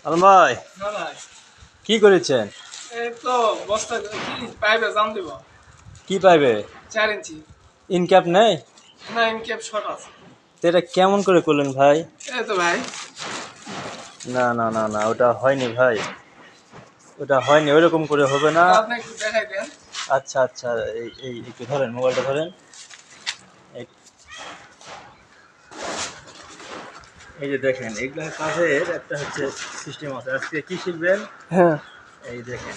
আলম ভাই, না ভাই, কি করেছেন? এই তো বস্তা কি পাইবে জাম দিব কি পাইবে? 4 ইঞ্চি। ইনক্যাপ নেই? না ইনকেপ শর্ট আছে। তো এটা কেমন করে করলেন ভাই? এই তো ভাই, না না না না, ওটা হয়নি ভাই, ওটা হয়নি, ওইরকম করে হবে না। তা আপনি একটু দেখাই দেন। আচ্ছা আচ্ছা, এই একটু ধরেন, মোবাইলটা ধরেন। এই এই যে দেখেন, এগুলো কাজের একটা হচ্ছে সিস্টেম আছে। আজকে কি শিখবেন? হ্যাঁ এই দেখেন,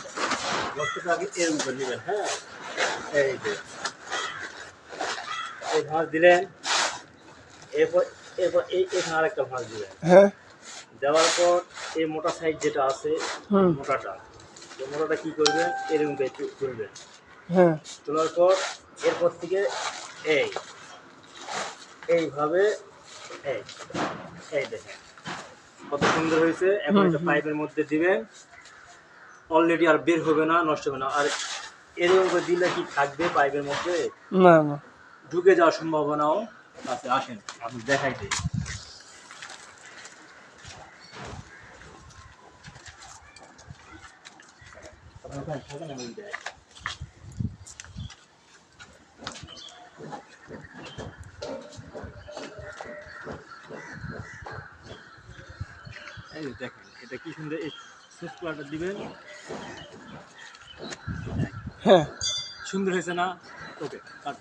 বস্তুটা আগে এরকম করে নেবেন। হ্যাঁ, এই যে এই ভাঁজ দিলেন, এরপর এরপর এখানে আরেকটা ভাঁজ দিবেন। হ্যাঁ দেওয়ার পর এই মোটা সাইজ যেটা আছে, এই হুম মোটাটা, এই মোটাটা কি করবেন, এরকম তুলবেন। হ্যাঁ তোলার পর এরপর থেকে এই এইভাবে এই এই দেখেন কত সুন্দর হয়েছে। এখন হুম এটা হুম পাইপের মধ্যে দিবেন, অলরেডি আর বের হবে না, নষ্ট হবে না। আর এরকম করে দিলে কি থাকবে পাইপের মধ্যে? না না ঢুকে যাওয়ার সম্ভাবনাও আছে। আসেন আপনি দেখাই দিই। আপনার ওখানে থাকেন, আমি দেখাই। এই যে দেখেন, এটা কি সুন্দর, এই সুইচ প্লাগটা দিবেন। হ্যাঁ সুন্দর হয়েছে না? ওকে, কাট।